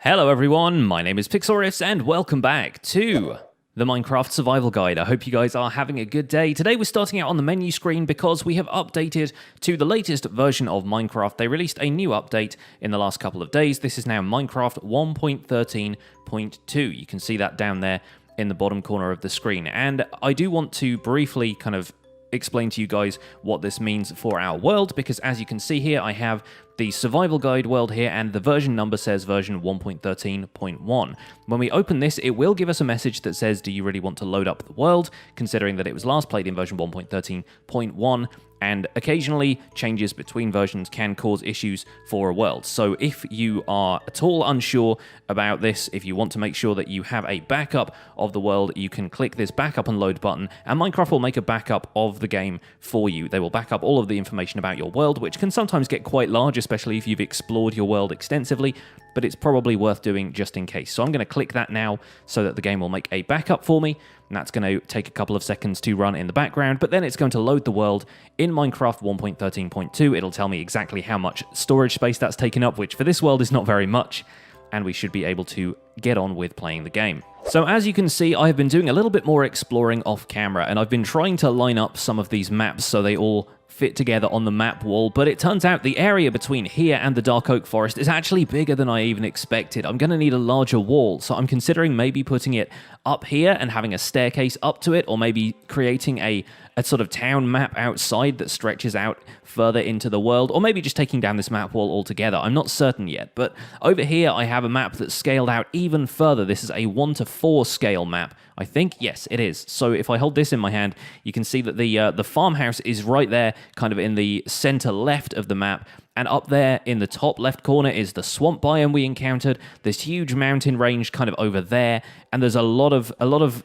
Hello everyone, my name is Pixelriffs and welcome back to the Minecraft Survival Guide. I hope you guys are having a good day. Today we're starting out on the menu screen because we have updated to the latest version of Minecraft. They released a new update in the last couple of days. This is now Minecraft 1.13.2. You can see that down there in the bottom corner of the screen. And I do want to briefly kind of explain to you guys what this means for our world, because as you can see here, I have the survival guide world here, and the version number says version 1.13.1. When we open this, it will give us a message that says, do you really want to load up the world, considering that it was last played in version 1.13.1, and occasionally changes between versions can cause issues for a world. So if you are at all unsure about this, if you want to make sure that you have a backup of the world, you can click this backup and load button, and Minecraft will make a backup of the game for you. They will back up all of the information about your world, which can sometimes get quite large, especially if you've explored your world extensively, but it's probably worth doing just in case. So I'm going to click that now so that the game will make a backup for me, and that's going to take a couple of seconds to run in the background, but then it's going to load the world in Minecraft 1.13.2. It'll tell me exactly how much storage space that's taken up, which for this world is not very much, and we should be able to get on with playing the game. So as you can see, I've been doing a little bit more exploring off camera, and I've been trying to line up some of these maps so they all fit together on the map wall, but it turns out the area between here and the Dark Oak Forest is actually bigger than I even expected. I'm going to need a larger wall, so I'm considering maybe putting it up here and having a staircase up to it, or maybe creating a sort of town map outside that stretches out further into the world, or maybe just taking down this map wall altogether. I'm not certain yet, but over here I have a map that's scaled out even further. This is a 1:4 scale map, I think. Yes, it is. So if I hold this in my hand, you can see that the farmhouse is right there, kind of in the center left of the map. And up there in the top left corner is the swamp biome we encountered, this huge mountain range kind of over there, and there's a lot of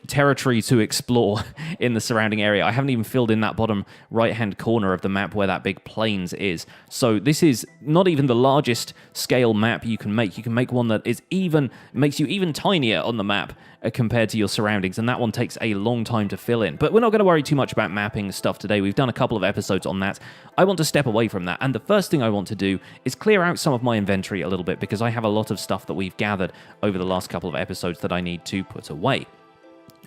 territory to explore in the surrounding area. I haven't even filled in that bottom right-hand corner of the map where that big plains is. So this is not even the largest scale map you can make. You can make one that is makes you even tinier on the map compared to your surroundings, and that one takes a long time to fill in. But we're not going to worry too much about mapping stuff today. We've done a couple of episodes on that. I want to step away from that, and the first thing I want to do is clear out some of my inventory a little bit, because I have a lot of stuff that we've gathered over the last couple of episodes that I need to put away.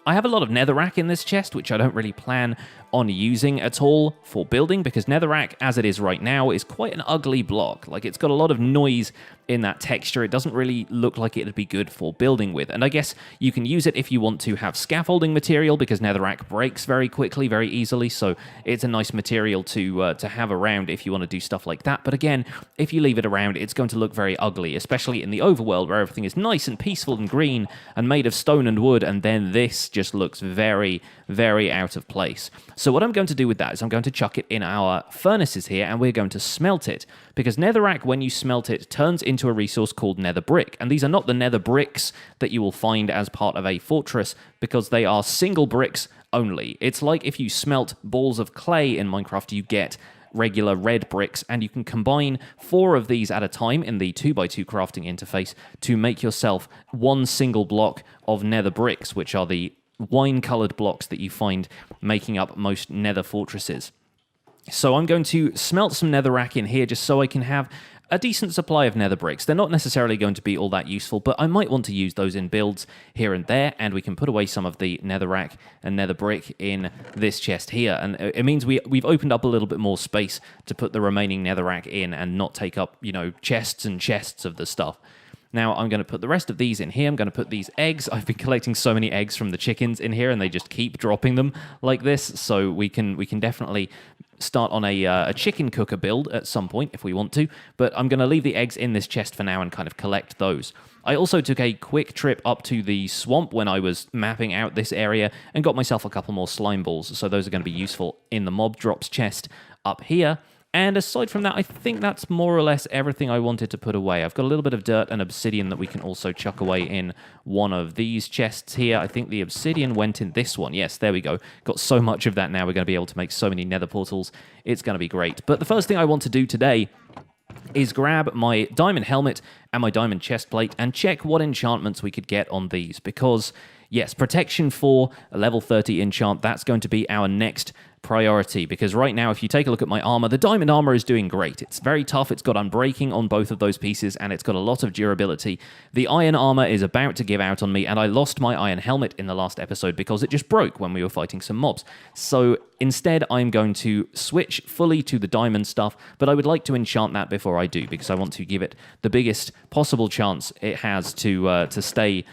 I have a lot of netherrack in this chest, which I don't really plan on using at all for building, because netherrack, as it is right now, is quite an ugly block. Like, it's got a lot of noise in that texture. It doesn't really look like it'd be good for building with. And I guess you can use it if you want to have scaffolding material, because netherrack breaks very quickly, very easily, so it's a nice material to have around if you want to do stuff like that. But again, if you leave it around, it's going to look very ugly, especially in the overworld where everything is nice and peaceful and green and made of stone and wood, and then this just looks very, very out of place. So what I'm going to do with that is I'm going to chuck it in our furnaces here, and we're going to smelt it, because netherrack, when you smelt it, turns into a resource called nether brick. And these are not the nether bricks that you will find as part of a fortress, because they are single bricks only. It's like if you smelt balls of clay in Minecraft, you get regular red bricks, and you can combine 4 of these at a time in the 2x2 crafting interface to make yourself one single block of nether bricks, which are the wine-colored blocks that you find making up most nether fortresses. So I'm going to smelt some netherrack in here just so I can have a decent supply of nether bricks. They're not necessarily going to be all that useful, but I might want to use those in builds here and there, and we can put away some of the netherrack and nether brick in this chest here. And it means we've opened up a little bit more space to put the remaining netherrack in and not take up, chests and chests of the stuff. Now, I'm going to put the rest of these in here. I'm going to put these eggs. I've been collecting so many eggs from the chickens in here, and they just keep dropping them like this. So we can definitely start on a chicken cooker build at some point if we want to. But I'm going to leave the eggs in this chest for now and kind of collect those. I also took a quick trip up to the swamp when I was mapping out this area and got myself a couple more slime balls. So those are going to be useful in the mob drops chest up here. And aside from that, I think that's more or less everything I wanted to put away. I've got a little bit of dirt and obsidian that we can also chuck away in one of these chests here. I think the obsidian went in this one. Yes, there we go. Got so much of that now. We're going to be able to make so many nether portals. It's going to be great. But the first thing I want to do today is grab my diamond helmet and my diamond chest plate and check what enchantments we could get on these, because yes, Protection 4, a level 30 enchant, that's going to be our next priority, because right now, if you take a look at my armor, the diamond armor is doing great. It's very tough, it's got unbreaking on both of those pieces, and it's got a lot of durability. The iron armor is about to give out on me, and I lost my iron helmet in the last episode because it just broke when we were fighting some mobs. So instead, I'm going to switch fully to the diamond stuff, but I would like to enchant that before I do, because I want to give it the biggest possible chance it has to stay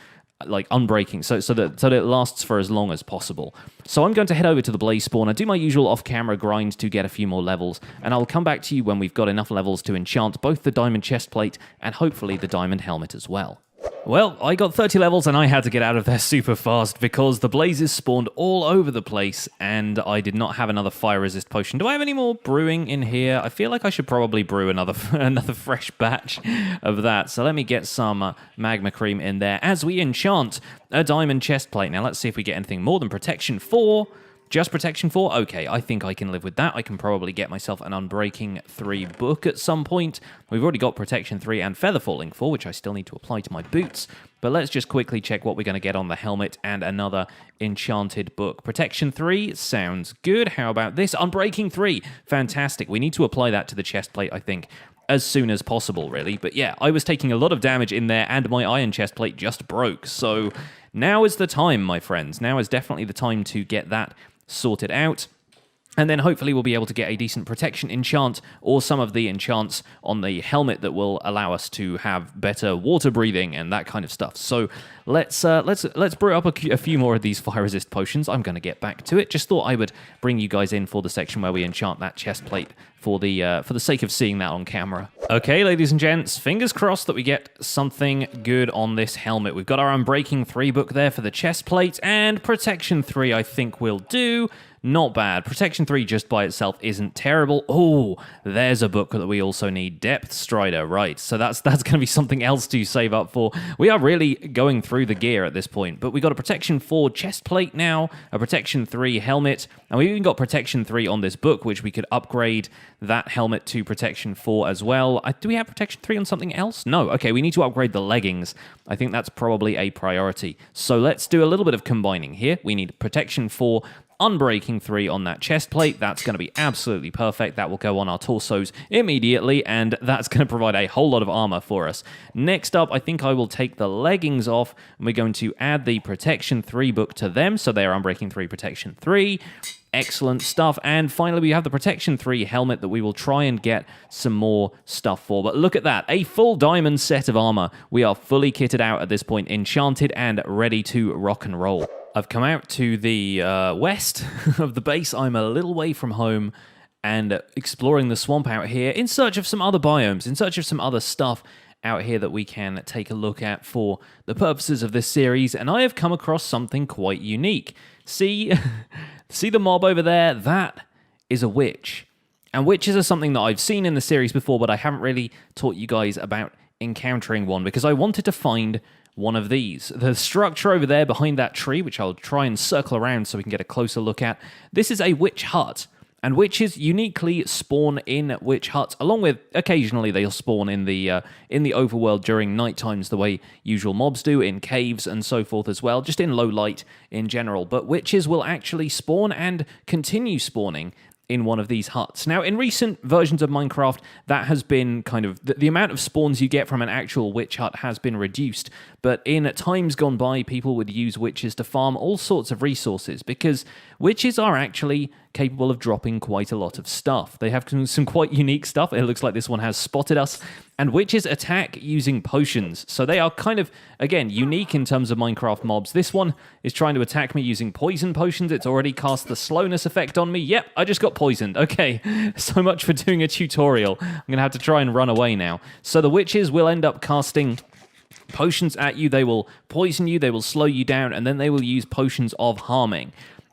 like unbreaking, so that it lasts for as long as possible. So I'm going to head over to the Blaze Spawner, do my usual off-camera grind to get a few more levels, and I'll come back to you when we've got enough levels to enchant both the diamond chestplate and hopefully the diamond helmet as well. Well, I got 30 levels and I had to get out of there super fast because the blazes spawned all over the place and I did not have another fire resist potion. Do I have any more brewing in here? I feel like I should probably brew another fresh batch of that. So let me get some magma cream in there as we enchant a diamond chestplate. Now let's see if we get anything more than Protection 4. Just Protection 4? Okay, I think I can live with that. I can probably get myself an Unbreaking 3 book at some point. We've already got Protection 3 and Feather Falling 4, which I still need to apply to my boots. But let's just quickly check what we're going to get on the helmet and another enchanted book. Protection 3 sounds good. How about this? Unbreaking 3. Fantastic. We need to apply that to the chestplate, I think, as soon as possible, really. But yeah, I was taking a lot of damage in there and my iron chestplate just broke. So now is the time, my friends. Now is definitely the time to get that sorted out, and then hopefully we'll be able to get a decent protection enchant or some of the enchants on the helmet that will allow us to have better water breathing and that kind of stuff. So let's brew up a few more of these fire resist potions. I'm going to get back to it. Just thought I would bring you guys in for the section where we enchant that chest plate for the sake of seeing that on camera. Okay, ladies and gents, fingers crossed that we get something good on this helmet. We've got our Unbreaking 3 book there for the chest plate, and Protection 3 I think will do. Not bad. Protection 3 just by itself isn't terrible. Oh, there's a book that we also need. Depth Strider, right. So that's going to be something else to save up for. We are really going through the gear at this point. But we got a Protection 4 chest plate now, a Protection 3 helmet, and we even got Protection 3 on this book, which we could upgrade that helmet to Protection 4 as well. Do we have Protection 3 on something else? No. Okay, we need to upgrade the leggings. I think that's probably a priority. So let's do a little bit of combining here. We need Protection 4, Unbreaking 3 on that chest plate. That's going to be absolutely perfect. That will go on our torsos immediately, and that's going to provide a whole lot of armor for us. Next up, I think I will take the leggings off, and we're going to add the Protection 3 book to them, so they are Unbreaking 3, Protection 3. Excellent stuff. And finally, we have the Protection 3 helmet that we will try and get some more stuff for. But look at that, a full diamond set of armor. We are fully kitted out at this point, enchanted and ready to rock and roll. I've come out to the west of the base. I'm a little way from home and exploring the swamp out here in search of some other biomes, in search of some other stuff out here that we can take a look at for the purposes of this series. And I have come across something quite unique. See the mob over there? That is a witch. And witches are something that I've seen in the series before, but I haven't really taught you guys about encountering one because I wanted to find one of these. The structure over there behind that tree, which I'll try and circle around so we can get a closer look at, this is a witch hut. And witches uniquely spawn in witch huts, along with occasionally they'll spawn in the overworld during night times, the way usual mobs do, in caves and so forth as well, just in low light in general. But witches will actually spawn and continue spawning in one of these huts. Now, in recent versions of Minecraft, that has been kind of... The amount of spawns you get from an actual witch hut has been reduced, but in times gone by, people would use witches to farm all sorts of resources, because witches are actually capable of dropping quite a lot of stuff. They have some quite unique stuff. It looks like this one has spotted us. And witches attack using potions. So they are kind of, again, unique in terms of Minecraft mobs. This one is trying to attack me using poison potions. It's already cast the slowness effect on me. Yep, I just got poisoned. Okay, so much for doing a tutorial. I'm going to have to try and run away now. So the witches will end up casting potions at you. They will poison you, they will slow you down, and then they will use potions of harming.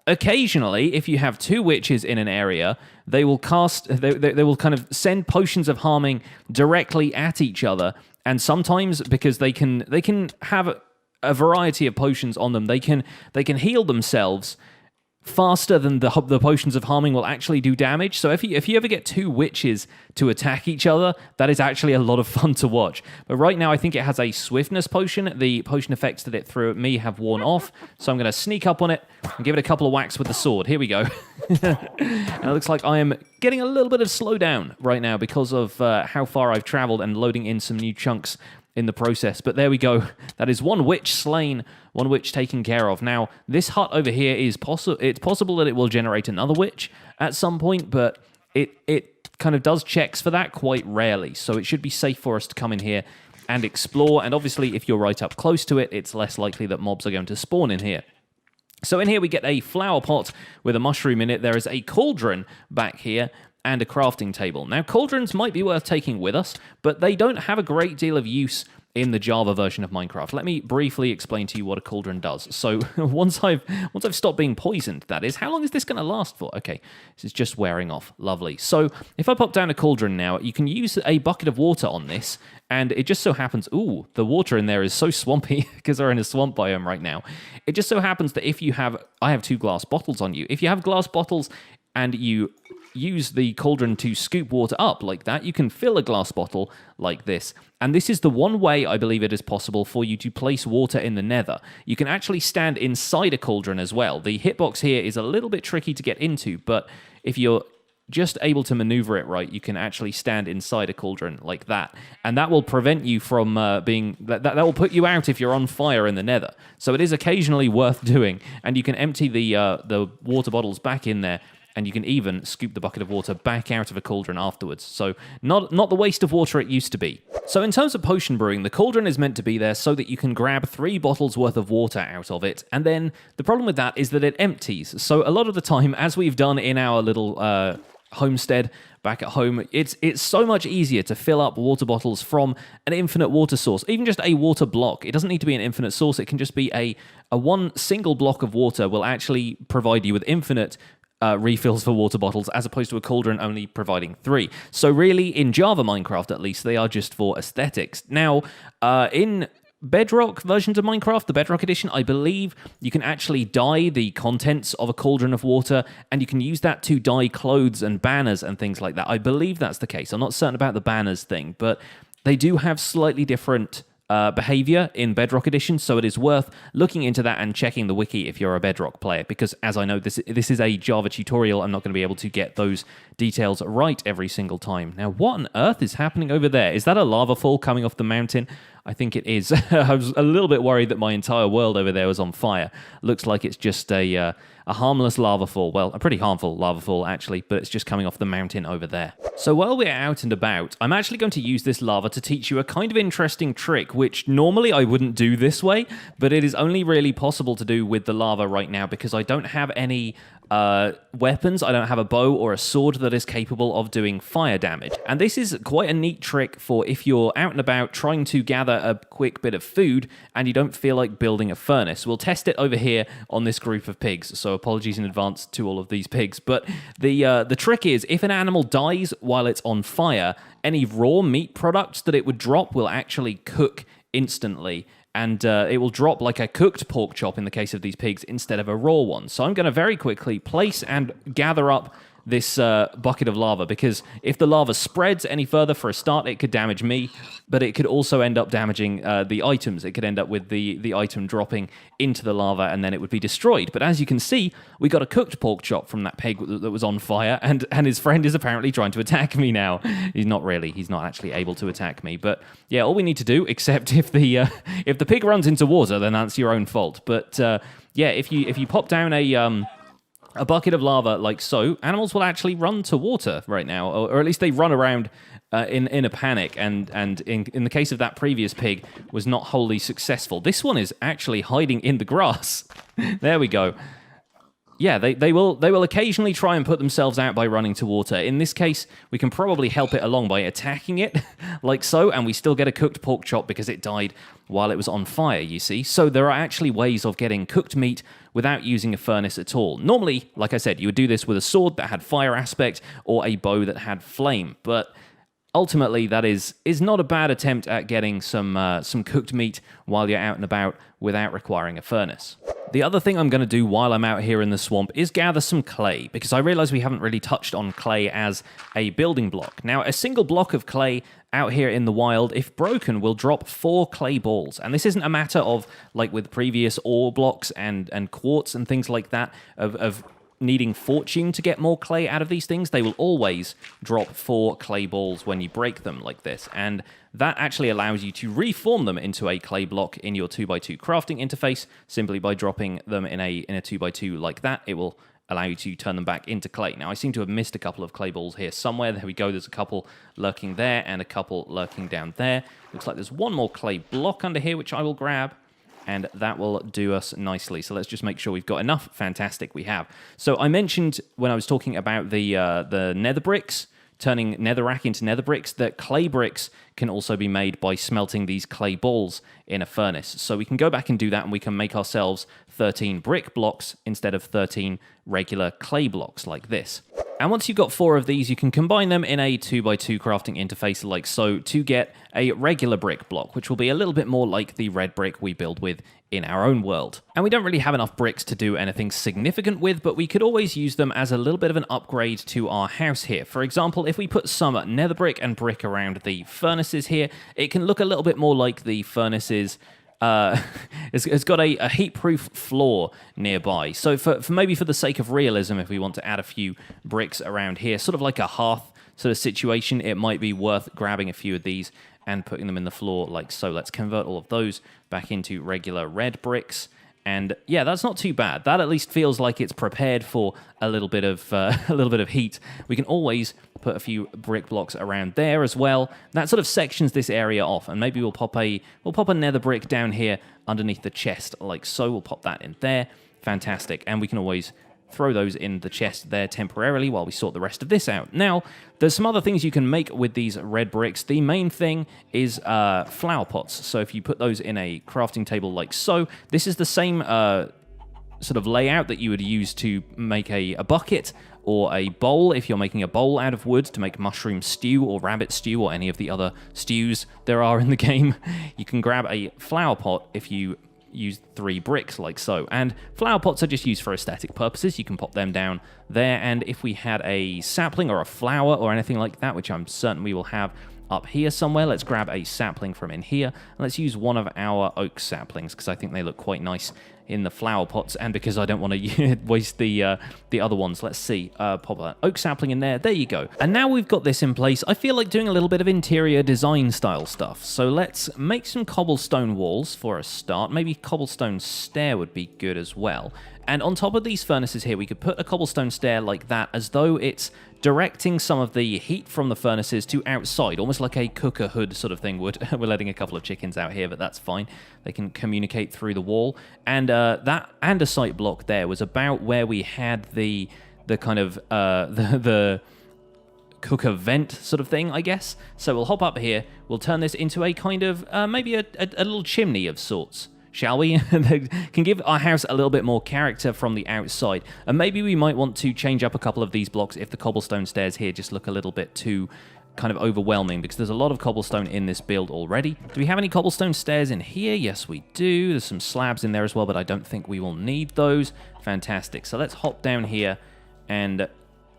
Occasionally, if you have two witches in an area, they will they will kind of send potions of harming directly at each other, and sometimes because they can have a variety of potions on them, they can heal themselves faster than the potions of harming will actually do damage. So if you ever get two witches to attack each other, that is actually a lot of fun to watch. But right now, I think it has a swiftness potion. The potion effects that it threw at me have worn off, so I'm going to sneak up on it and give it a couple of whacks with the sword. Here we go. And it looks like I am getting a little bit of slowdown right now because of how far I've traveled and loading in some new chunks in the process. But there we go. That is one witch slain, one witch taken care of. Now, this hut over here is it's possible that it will generate another witch at some point, but it kind of does checks for that quite rarely. So it should be safe for us to come in here and explore. And obviously, if you're right up close to it, it's less likely that mobs are going to spawn in here. So in here we get a flower pot with a mushroom in it. There is a cauldron back here and a crafting table. Now, cauldrons might be worth taking with us, but they don't have a great deal of use in the Java version of Minecraft. Let me briefly explain to you what a cauldron does. So once I've stopped being poisoned, that is, how long is this going to last for? Okay, this is just wearing off. Lovely. So if I pop down a cauldron now, you can use a bucket of water on this, and it just so happens, ooh, the water in there is so swampy because we're in a swamp biome right now. It just so happens that if you have, I have 2 glass bottles on you. If you have glass bottles and you use the cauldron to scoop water up like that, you can fill a glass bottle like this. And this is the one way I believe it is possible for you to place water in the nether. You can actually stand inside a cauldron as well. The hitbox here is a little bit tricky to get into, but if you're just able to maneuver it right, you can actually stand inside a cauldron like that. And that will prevent you from that will put you out if you're on fire in the nether. So it is occasionally worth doing. And you can empty the water bottles back in there, and you can even scoop the bucket of water back out of a cauldron afterwards. So not the waste of water it used to be. So in terms of potion brewing, the cauldron is meant to be there so that you can grab 3 bottles worth of water out of it. And then the problem with that is that it empties. So a lot of the time, as we've done in our little homestead back at home, it's so much easier to fill up water bottles from an infinite water source, even just a water block. It doesn't need to be an infinite source. It can just be a one single block of water will actually provide you with infinite refills for water bottles, as opposed to a cauldron only providing 3. So really, in Java Minecraft at least, they are just for aesthetics. Now, in Bedrock versions of Minecraft, the Bedrock edition, I believe you can actually dye the contents of a cauldron of water, and you can use that to dye clothes and banners and things like that. I believe that's the case. I'm not certain about the banners thing, but they do have slightly different behavior in Bedrock Edition, so it is worth looking into that and checking the wiki if you're a Bedrock player, because as I know, this is a Java tutorial. I'm not going to be able to get those details right every single time. Now, what on earth is happening over there? Is that a lava fall coming off the mountain? I think it is. I was a little bit worried that my entire world over there was on fire. Looks like it's just a harmless lava fall. Well, a pretty harmful lava fall, actually, but it's just coming off the mountain over there. So while we're out and about, I'm actually going to use this lava to teach you a kind of interesting trick, which normally I wouldn't do this way, but it is only really possible to do with the lava right now because I don't have any weapons. I don't have a bow or a sword that is capable of doing fire damage. And this is quite a neat trick for if you're out and about trying to gather a quick bit of food and you don't feel like building a furnace. We'll test it over here on this group of pigs, so apologies in advance to all of these pigs. But the trick is, if an animal dies while it's on fire, any raw meat products that it would drop will actually cook instantly. And it will drop like a cooked pork chop in the case of these pigs instead of a raw one. So I'm going to very quickly place and gather up this bucket of lava, because if the lava spreads any further, for a start, it could damage me, but it could also end up damaging the items. It could end up with the item dropping into the lava, and then it would be destroyed. But as you can see, we got a cooked pork chop from that pig that was on fire, and his friend is apparently trying to attack me now. He's not actually able to attack me. But yeah, all we need to do, except if the pig runs into water, then that's your own fault. But yeah, if you pop down a bucket of lava like so, animals will actually run to water right now, or at least they run around in a panic, and in the case of that previous pig, was not wholly successful. This one is actually hiding in the grass. There we go. Yeah, they will occasionally try and put themselves out by running to water. In this case, we can probably help it along by attacking it, like so, and we still get a cooked pork chop because it died while it was on fire, you see. So there are actually ways of getting cooked meat without using a furnace at all. Normally, like I said, you would do this with a sword that had fire aspect or a bow that had flame, but ultimately that is not a bad attempt at getting some cooked meat while you're out and about without requiring a furnace. The other thing I'm going to do while I'm out here in the swamp is gather some clay, because I realize we haven't really touched on clay as a building block. Now, a single block of clay out here in the wild, if broken, will drop 4 clay balls. And this isn't a matter of, like with previous ore blocks and quartz and things like that, of needing fortune to get more clay out of these things. They will always drop 4 clay balls when you break them like this, and that actually allows you to reform them into a clay block in your 2x2 crafting interface. Simply by dropping them in a 2x2 like that, it will allow you to turn them back into clay. Now, I seem to have missed a couple of clay balls here somewhere. There we go. There's a couple lurking there and a couple lurking down there. Looks like there's one more clay block under here, which I will grab, and that will do us nicely. So let's just make sure we've got enough. Fantastic, we have. So I mentioned when I was talking about the nether bricks, turning netherrack into nether bricks, that clay bricks can also be made by smelting these clay balls in a furnace. So we can go back and do that, and we can make ourselves 13 brick blocks instead of 13 regular clay blocks like this. And once you've got 4 of these, you can combine them in a 2x2 crafting interface like so to get a regular brick block, which will be a little bit more like the red brick we build with in our own world. And we don't really have enough bricks to do anything significant with, but we could always use them as a little bit of an upgrade to our house here. For example, if we put some nether brick and brick around the furnaces here, it can look a little bit more like the furnaces. It's got a heat-proof floor nearby. So for maybe for the sake of realism, if we want to add a few bricks around here, sort of like a hearth sort of situation, it might be worth grabbing a few of these and putting them in the floor like so. Let's convert all of those back into regular red bricks. And yeah, that's not too bad. That at least feels like it's prepared for a little bit of heat. We can always put a few brick blocks around there as well. That sort of sections this area off, and maybe we'll pop a nether brick down here underneath the chest like so. We'll pop that in there. Fantastic. And we can always throw those in the chest there temporarily while we sort the rest of this out. Now, there's some other things you can make with these red bricks. The main thing is flower pots. So if you put those in a crafting table like so, this is the same sort of layout that you would use to make a bucket or a bowl if you're making a bowl out of wood to make mushroom stew or rabbit stew or any of the other stews there are in the game. You can grab a flower pot if you use 3 bricks like so, and flower pots are just used for aesthetic purposes. You can pop them down there, and if we had a sapling or a flower or anything like that, which I'm certain we will have up here somewhere, let's grab a sapling from in here, and let's use one of our oak saplings because I think they look quite nice in the flower pots, and because I don't want to waste the other ones. Let's see, pop an oak sapling in there. There you go. And now we've got this in place, I feel like doing a little bit of interior design style stuff. So let's make some cobblestone walls for a start. Maybe cobblestone stair would be good as well. And on top of these furnaces here, we could put a cobblestone stair like that, as though it's directing some of the heat from the furnaces to outside, almost like a cooker hood sort of thing would. We're letting a couple of chickens out here, but that's fine. They can communicate through the wall. And that andesite block there was about where we had the kind of the cooker vent sort of thing, I guess. So we'll hop up here. We'll turn this into a kind of maybe a little chimney of sorts, shall we? Can give our house a little bit more character from the outside. And maybe we might want to change up a couple of these blocks if the cobblestone stairs here just look a little bit too kind of overwhelming, because there's a lot of cobblestone in this build already. Do we have any cobblestone stairs in here? Yes, we do. There's some slabs in there as well, but I don't think we will need those. Fantastic. So let's hop down here and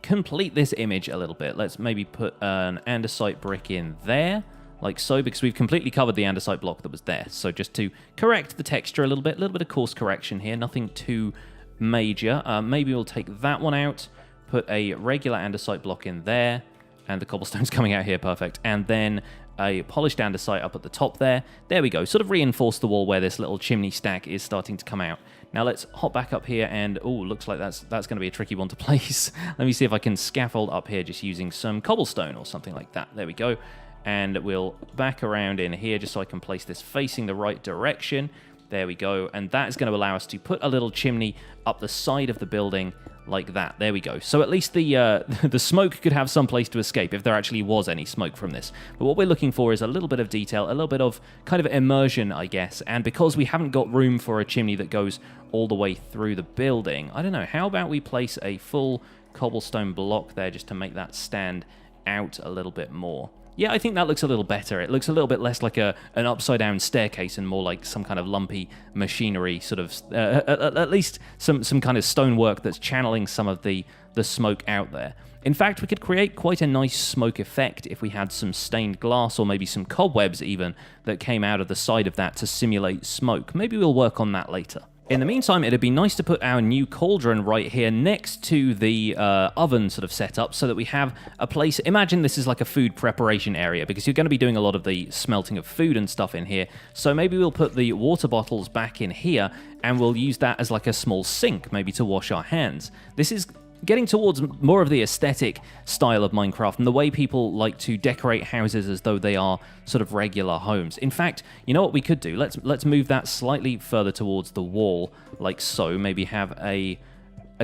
complete this image a little bit. Let's maybe put an andesite brick in there, like so, because we've completely covered the andesite block that was there. So just to correct the texture a little bit of course correction here, nothing too major. Maybe we'll take that one out, put a regular andesite block in there, and the cobblestone's coming out here, perfect. And then a polished andesite up at the top there. There we go, sort of reinforce the wall where this little chimney stack is starting to come out. Now let's hop back up here, and oh, looks like that's going to be a tricky one to place. Let me see if I can scaffold up here just using some cobblestone or something like that. There we go. And we'll back around in here just so I can place this facing the right direction. There we go. And that is going to allow us to put a little chimney up the side of the building like that. There we go. So at least the smoke could have some place to escape if there actually was any smoke from this. But what we're looking for is a little bit of detail, a little bit of kind of immersion, I guess. And because we haven't got room for a chimney that goes all the way through the building, I don't know, how about we place a full cobblestone block there just to make that stand out a little bit more? Yeah, I think that looks a little better. It looks a little bit less like an upside-down staircase and more like some kind of lumpy machinery, sort of, at least some kind of stonework that's channeling some of the smoke out there. In fact, we could create quite a nice smoke effect if we had some stained glass or maybe some cobwebs even that came out of the side of that to simulate smoke. Maybe we'll work on that later. In the meantime, it'd be nice to put our new cauldron right here next to the oven sort of setup so that we have a place. Imagine this is like a food preparation area because you're going to be doing a lot of the smelting of food and stuff in here. So maybe we'll put the water bottles back in here and we'll use that as like a small sink, maybe to wash our hands. This is getting towards more of the aesthetic style of Minecraft and the way people like to decorate houses as though they are sort of regular homes. In fact, you know what we could do? Let's move that slightly further towards the wall, like so. Maybe have a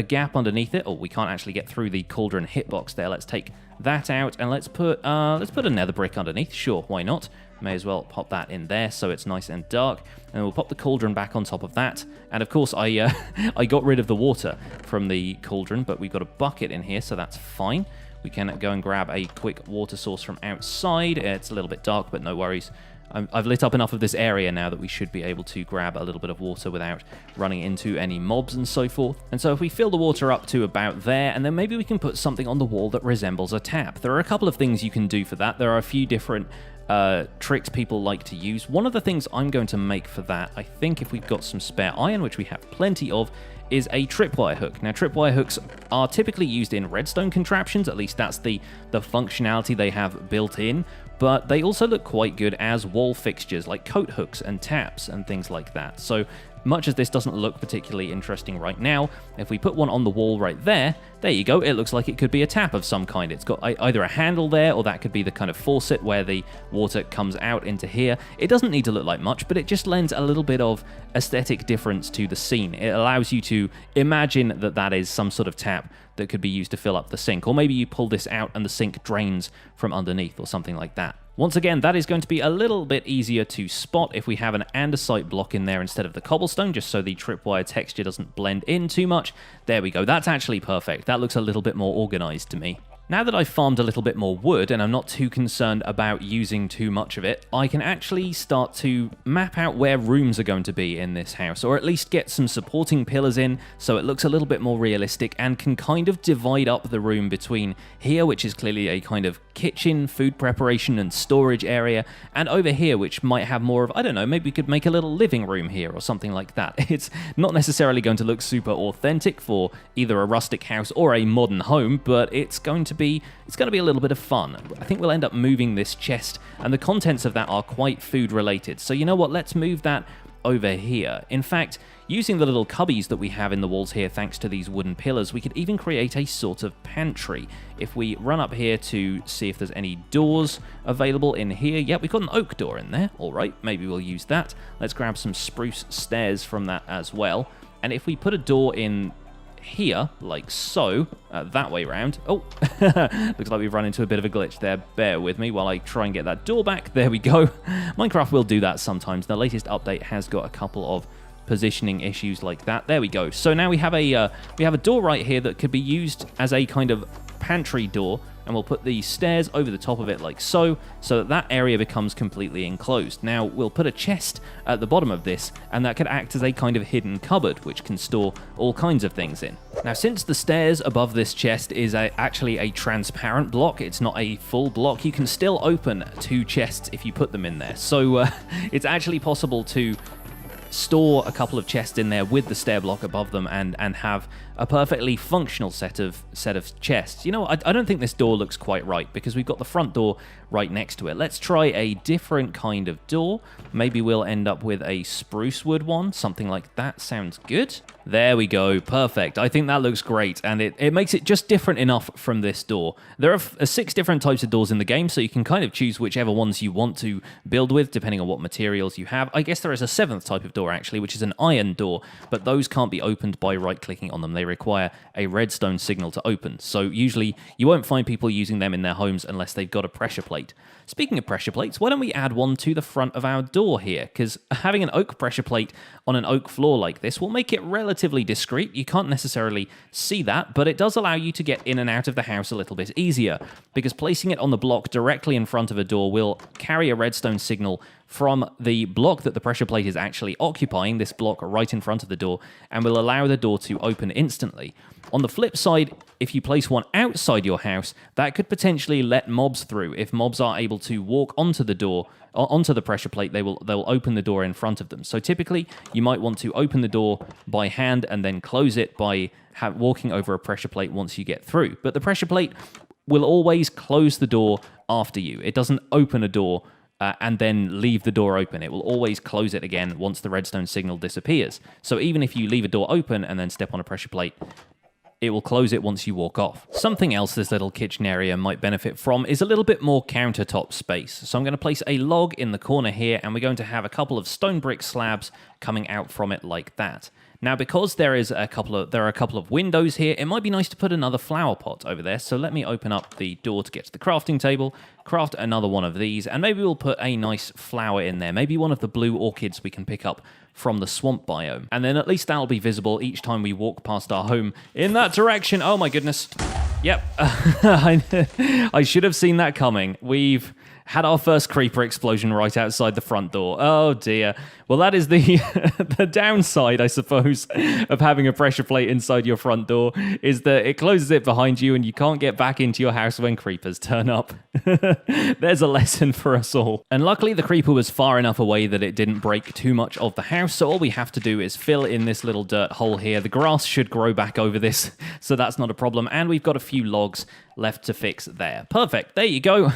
gap underneath it. Oh, we can't actually get through the cauldron hitbox there. Let's take that out and let's put a nether brick underneath. Sure, why not? May as well pop that in there so it's nice and dark. And we'll pop the cauldron back on top of that. And of course, I got rid of the water from the cauldron, but we've got a bucket in here, so that's fine. We can go and grab a quick water source from outside. It's a little bit dark, but no worries. I've lit up enough of this area now that we should be able to grab a little bit of water without running into any mobs and so forth. And so if we fill the water up to about there, and then maybe we can put something on the wall that resembles a tap. There are a couple of things you can do for that. There are a few different tricks people like to use. One of the things I'm going to make for that, I think if we've got some spare iron, which we have plenty of, is a tripwire hook. Now, tripwire hooks are typically used in redstone contraptions, at least that's the functionality they have built in, but they also look quite good as wall fixtures like coat hooks and taps and things like that. So much as this doesn't look particularly interesting right now, if we put one on the wall right there you go, it looks like it could be a tap of some kind. It's got either a handle there, or that could be the kind of faucet where the water comes out into here. It doesn't need to look like much, but it just lends a little bit of aesthetic difference to the scene. It allows you to imagine that is some sort of tap that could be used to fill up the sink, or maybe you pull this out and the sink drains from underneath or something like that. Once again, that is going to be a little bit easier to spot if we have an andesite block in there instead of the cobblestone, just so the tripwire texture doesn't blend in too much. There we go. That's actually perfect. That looks a little bit more organized to me. Now that I've farmed a little bit more wood and I'm not too concerned about using too much of it, I can actually start to map out where rooms are going to be in this house, or at least get some supporting pillars in so it looks a little bit more realistic and can kind of divide up the room between here, which is clearly a kind of kitchen, food preparation and storage area, and over here, which might have more of, I don't know, maybe we could make a little living room here or something like that. It's not necessarily going to look super authentic for either a rustic house or a modern home, but it's going to be a little bit of fun. I think we'll end up moving this chest, and the contents of that are quite food related. So you know what, let's move that over here. In fact, using the little cubbies that we have in the walls here, thanks to these wooden pillars, we could even create a sort of pantry. If we run up here to see if there's any doors available in here. Yep, we've got an oak door in there. All right, maybe we'll use that. Let's grab some spruce stairs from that as well. And if we put a door in here, like so, that way round. Oh, looks like we've run into a bit of a glitch there. Bear with me while I try and get that door back. There we go. Minecraft will do that sometimes. The latest update has got a couple of positioning issues like that. There we go. So now we have a door right here that could be used as a kind of pantry door, and we'll put the stairs over the top of it like so that area becomes completely enclosed. Now we'll put a chest at the bottom of this, and that could act as a kind of hidden cupboard which can store all kinds of things in. Now, since the stairs above this chest is actually a transparent block, it's not a full block, you can still open two chests if you put them in there. So it's actually possible to store a couple of chests in there with the stair block above them and have a perfectly functional set of chests. You know, I don't think this door looks quite right because we've got the front door right next to it. Let's try a different kind of door. Maybe we'll end up with a spruce wood one, something like that. Sounds good. There we go. Perfect. I think that looks great, and it makes it just different enough from this door. There are 6 different types of doors in the game, so you can kind of choose whichever ones you want to build with, depending on what materials you have. I guess there is a 7th type of door, actually, which is an iron door, but those can't be opened by right-clicking on them. They require a redstone signal to open, so usually you won't find people using them in their homes unless they've got a pressure plate. Speaking of pressure plates, why don't we add one to the front of our door here? Because having an oak pressure plate on an oak floor like this will make it relatively discreet. You can't necessarily see that, but it does allow you to get in and out of the house a little bit easier, because placing it on the block directly in front of a door will carry a redstone signal from the block that the pressure plate is actually occupying, this block right in front of the door, and will allow the door to open instantly. On the flip side, if you place one outside your house, that could potentially let mobs through. If mobs are able to walk onto the door, onto the pressure plate, they'll open the door in front of them. So typically, you might want to open the door by hand and then close it by walking over a pressure plate once you get through. But the pressure plate will always close the door after you. It doesn't open a door and then leave the door open. It will always close it again once the redstone signal disappears. So even if you leave a door open and then step on a pressure plate, it will close it once you walk off. Something else this little kitchen area might benefit from is a little bit more countertop space. So I'm going to place a log in the corner here, and we're going to have a couple of stone brick slabs coming out from it like that. Now, because there are a couple of windows here, it might be nice to put another flower pot over there. So let me open up the door to get to the crafting table, craft another one of these, and maybe we'll put a nice flower in there. Maybe one of the blue orchids we can pick up from the swamp biome. And then at least that'll be visible each time we walk past our home in that direction. Oh my goodness. Yep. I should have seen that coming. We've had our first creeper explosion right outside the front door. Oh dear. Well, that is the the downside, I suppose, of having a pressure plate inside your front door, is that it closes it behind you and you can't get back into your house when creepers turn up. There's a lesson for us all. And luckily the creeper was far enough away that it didn't break too much of the house, so all we have to do is fill in this little dirt hole here. The grass should grow back over this, so that's not a problem. And we've got a few logs left to fix there. Perfect. There you go.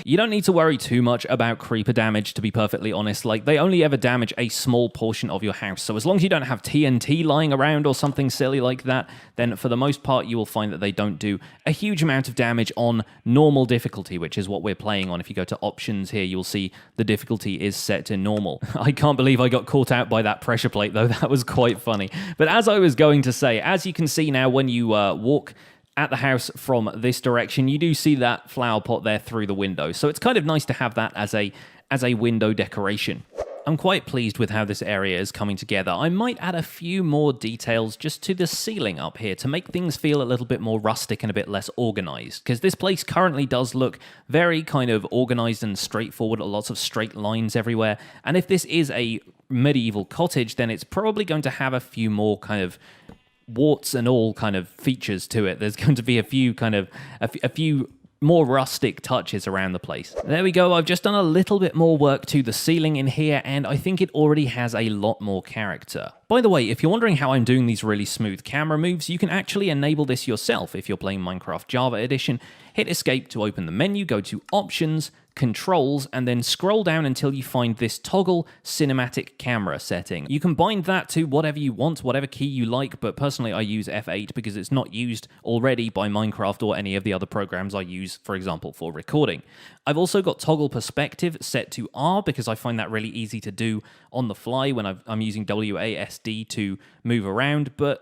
You don't need to worry too much about creeper damage, to be perfectly honest. Like, they only ever damage a small portion of your house. So as long as you don't have TNT lying around or something silly like that, then for the most part, you will find that they don't do a huge amount of damage on normal difficulty, which is what we're playing on. If you go to options here, you'll see the difficulty is set to normal. I can't believe I got caught out by that pressure plate, though. That was quite funny. But as I was going to say, as you can see now, when you walk at the house from this direction, you do see that flower pot there through the window. So it's kind of nice to have that as a window decoration. I'm quite pleased with how this area is coming together. I might add a few more details just to the ceiling up here to make things feel a little bit more rustic and a bit less organized, because this place currently does look very kind of organized and straightforward, lots of straight lines everywhere. And if this is a medieval cottage, then it's probably going to have a few more kind of warts and all kind of features to it. There's going to be a few more rustic touches around the place. There we go. I've just done a little bit more work to the ceiling in here, and I think it already has a lot more character. By the way, if you're wondering how I'm doing these really smooth camera moves, you can actually enable this yourself if you're playing Minecraft Java Edition. Hit escape to open the menu, go to options, controls, and then scroll down until you find this toggle cinematic camera setting. You can bind that to whatever you want, whatever key you like, but personally I use F8 because it's not used already by Minecraft or any of the other programs I use, for example, for recording. I've also got toggle perspective set to R because I find that really easy to do on the fly when I'm using WASD to move around, but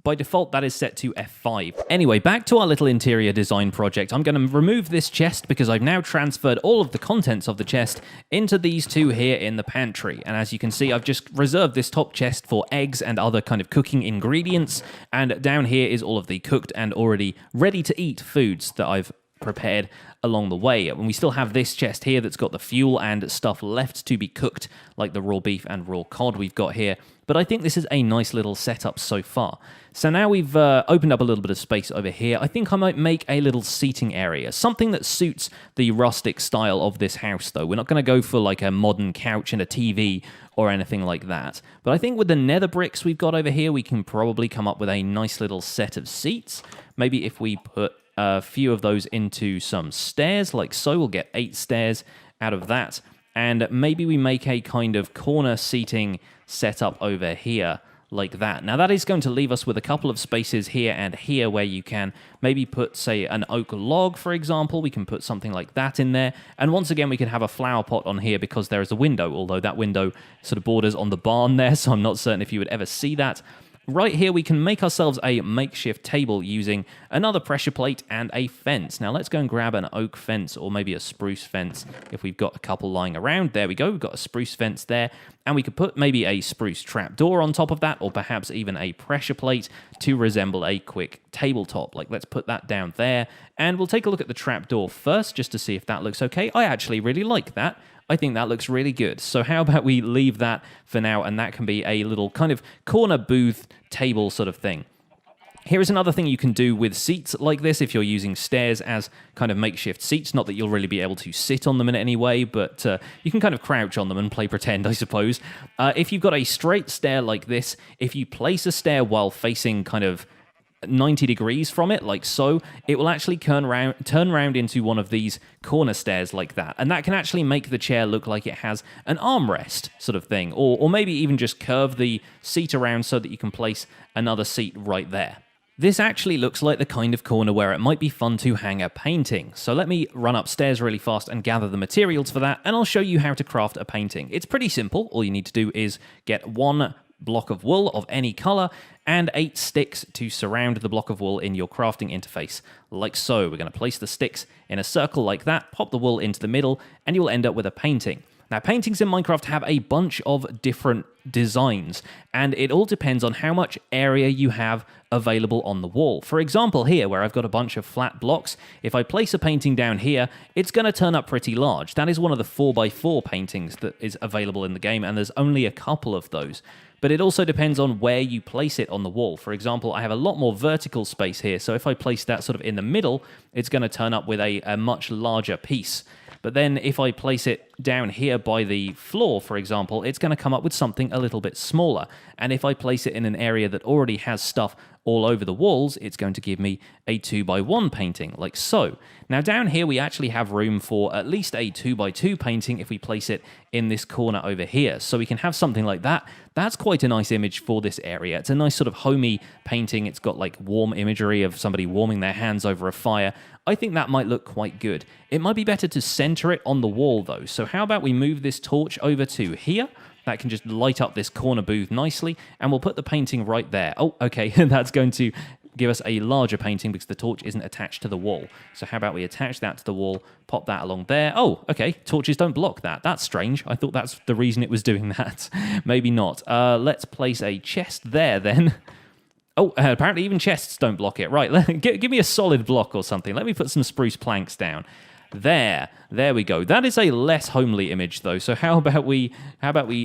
by default, that is set to F5. Anyway, back to our little interior design project. I'm going to remove this chest because I've now transferred all of the contents of the chest into these two here in the pantry. And as you can see, I've just reserved this top chest for eggs and other kind of cooking ingredients. And down here is all of the cooked and already ready to eat foods that I've prepared along the way. And we still have this chest here that's got the fuel and stuff left to be cooked, like the raw beef and raw cod we've got here. But I think this is a nice little setup so far. So now we've opened up a little bit of space over here. I think I might make a little seating area, something that suits the rustic style of this house, though. We're not going to go for like a modern couch and a TV or anything like that. But I think with the nether bricks we've got over here, we can probably come up with a nice little set of seats. Maybe if we put a few of those into some stairs, like so, we'll get 8 stairs out of that. And maybe we make a kind of corner seating setup over here, like that. Now that is going to leave us with a couple of spaces here and here where you can maybe put, say, an oak log, for example. We can put something like that in there. And once again, we can have a flower pot on here because there is a window, although that window sort of borders on the barn there, so I'm not certain if you would ever see that. right here we can make ourselves a makeshift table using another pressure plate and a fence. Now let's go and grab an oak fence or maybe a spruce fence if we've got a couple lying around. There we go, we've got a spruce fence there, and we could put maybe a spruce trapdoor on top of that, or perhaps even a pressure plate to resemble a quick tabletop. Like, let's put that down there, and we'll take a look at the trapdoor first just to see if that looks okay. I actually really like that. I think that looks really good. So how about we leave that for now, and that can be a little kind of corner booth table sort of thing. Here is another thing you can do with seats like this if you're using stairs as kind of makeshift seats. Not that you'll really be able to sit on them in any way, but you can kind of crouch on them and play pretend, I suppose. If you've got a straight stair like this, if you place a stair while facing kind of 90 degrees from it, like so, it will actually turn round into one of these corner stairs like that, and that can actually make the chair look like it has an armrest sort of thing, or maybe even just curve the seat around so that you can place another seat right there. This actually looks like the kind of corner where it might be fun to hang a painting. So let me run upstairs really fast and gather the materials for that, and I'll show you how to craft a painting. It's pretty simple. All you need to do is get one block of wool of any color and 8 sticks to surround the block of wool in your crafting interface, like so. We're going to place the sticks in a circle like that, pop the wool into the middle, and you'll end up with a painting. Now, paintings in Minecraft have a bunch of different designs, and it all depends on how much area you have available on the wall. For example, here, where I've got a bunch of flat blocks, if I place a painting down here, it's going to turn up pretty large. That is one of the 4x4 paintings that is available in the game, and there's only a couple of those. But it also depends on where you place it on the wall. For example, I have a lot more vertical space here, so if I place that sort of in the middle, it's going to turn up with a much larger piece. But then if I place it down here by the floor, for example, it's going to come up with something a little bit smaller. And if I place it in an area that already has stuff all over the walls, it's going to give me a 2x1 painting, like so. Now down here, we actually have room for at least a 2x2 painting if we place it in this corner over here. So we can have something like that. That's quite a nice image for this area. It's a nice sort of homey painting. It's got like warm imagery of somebody warming their hands over a fire. I think that might look quite good. It might be better to center it on the wall though. So how about we move this torch over to here? That can just light up this corner booth nicely, and we'll put the painting right there. Oh, okay, that's going to give us a larger painting because the torch isn't attached to the wall. So how about we attach that to the wall, pop that along there. Oh, okay, torches don't block that. That's strange. I thought that's the reason it was doing that. Maybe not. Let's place a chest there then. Oh, apparently even chests don't block it. Right, give me a solid block or something. Let me put some spruce planks down. There we go. That is a less homely image though. So how about we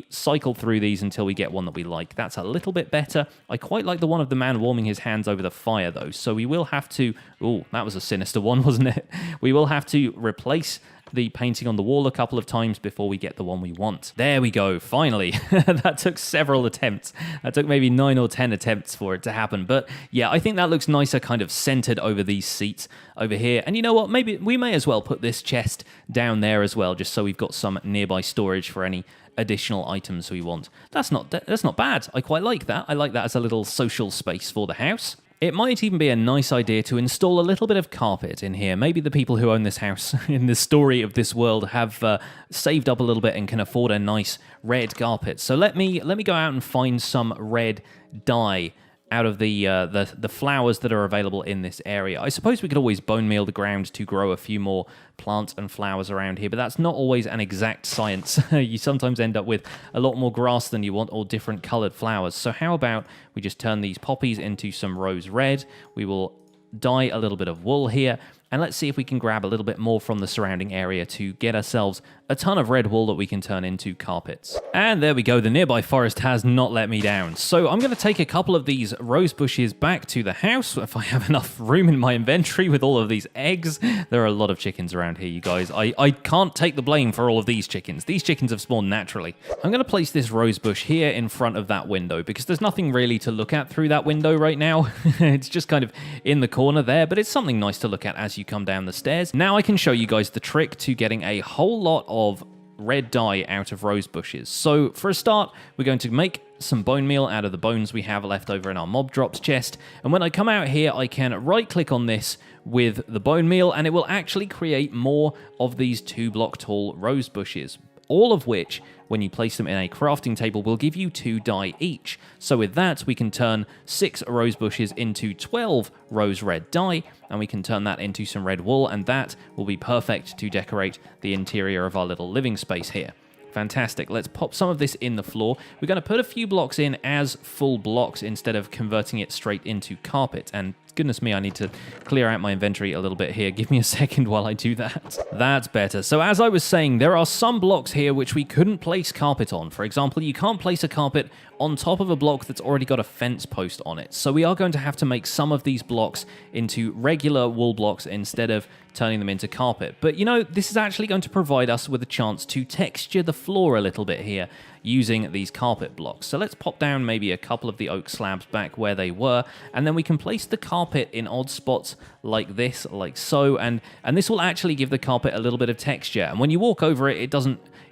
cycle through these until we get one that we like? That's a little bit better. I quite like the one of the man warming his hands over the fire though. So we will have to, oh, that was a sinister one, wasn't it? We will have to replace the painting on the wall a couple of times before we get the one we want. There we go, finally. That took several attempts. That took maybe 9 or 10 attempts for it to happen. But yeah, I think that looks nicer kind of centered over these seats over here. And you know what, maybe we may as well put this chest down there as well, just so we've got some nearby storage for any additional items we want. That's not bad. I quite like that. I like that as a little social space for the house. It might even be a nice idea to install a little bit of carpet in here. Maybe the people who own this house in the story of this world have saved up a little bit and can afford a nice red carpet. So let me go out and find some red dye out of the flowers that are available in this area. I suppose we could always bone meal the ground to grow a few more plants and flowers around here, but that's not always an exact science. You sometimes end up with a lot more grass than you want or different colored flowers. So how about we just turn these poppies into some rose red? We will dye a little bit of wool here, and let's see if we can grab a little bit more from the surrounding area to get ourselves a ton of red wool that we can turn into carpets. And there we go, the nearby forest has not let me down. So I'm going to take a couple of these rose bushes back to the house, if I have enough room in my inventory with all of these eggs. There are a lot of chickens around here, you guys. I can't take the blame for all of these chickens. These chickens have spawned naturally. I'm going to place this rose bush here in front of that window because there's nothing really to look at through that window right now. It's just kind of in the corner there, but it's something nice to look at as you come down the stairs. Now I can show you guys the trick to getting a whole lot of red dye out of rose bushes. So for a start, we're going to make some bone meal out of the bones we have left over in our mob drops chest. And when I come out here, I can right click on this with the bone meal and it will actually create more of these 2 block tall rose bushes. all of which, when you place them in a crafting table, will give you 2 dye each. So with that, we can turn 6 rose bushes into 12 rose red dye, and we can turn that into some red wool, and that will be perfect to decorate the interior of our little living space here. Fantastic. Let's pop some of this in the floor. We're going to put a few blocks in as full blocks instead of converting it straight into carpet. And goodness me, I need to clear out my inventory a little bit here. Give me a second while I do that. That's better. So as I was saying, there are some blocks here which we couldn't place carpet on. For example, you can't place a carpet on top of a block that's already got a fence post on it. So we are going to have to make some of these blocks into regular wool blocks instead of turning them into carpet. But you know, this is actually going to provide us with a chance to texture the floor a little bit here using these carpet blocks. So let's pop down maybe a couple of the oak slabs back where they were, and then we can place the carpet in odd spots like this, like so, and this will actually give the carpet a little bit of texture. And when you walk over it,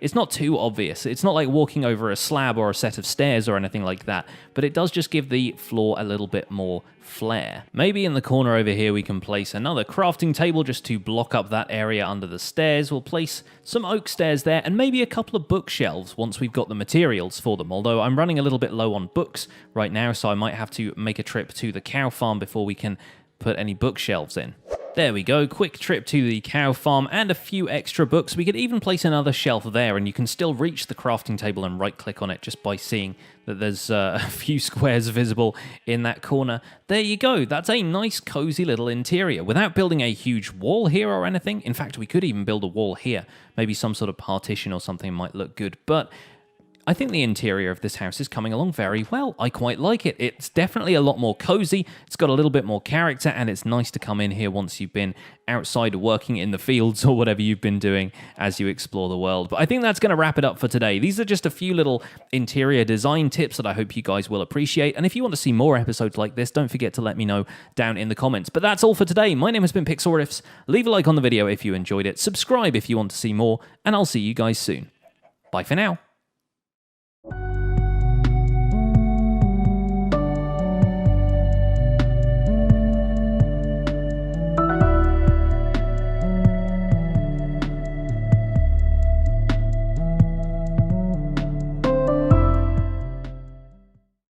it's not too obvious. It's not like walking over a slab or a set of stairs or anything like that, but it does just give the floor a little bit more flair. Maybe in the corner over here we can place another crafting table just to block up that area under the stairs. We'll place some oak stairs there and maybe a couple of bookshelves once we've got the materials for them, although I'm running a little bit low on books right now, so I might have to make a trip to the cow farm before we can put any bookshelves in. There we go, quick trip to the cow farm and a few extra books. We could even place another shelf there, and you can still reach the crafting table and right-click on it just by seeing that there's a few squares visible in that corner. There you go, that's a nice cozy little interior without building a huge wall here or anything. In fact, we could even build a wall here. Maybe some sort of partition or something might look good, but I think the interior of this house is coming along very well. I quite like it. It's definitely a lot more cozy. It's got a little bit more character, and it's nice to come in here once you've been outside working in the fields or whatever you've been doing as you explore the world. But I think that's going to wrap it up for today. These are just a few little interior design tips that I hope you guys will appreciate. And if you want to see more episodes like this, don't forget to let me know down in the comments. But that's all for today. My name has been Pixel. Leave a like on the video if you enjoyed it. Subscribe if you want to see more, and I'll see you guys soon. Bye for now.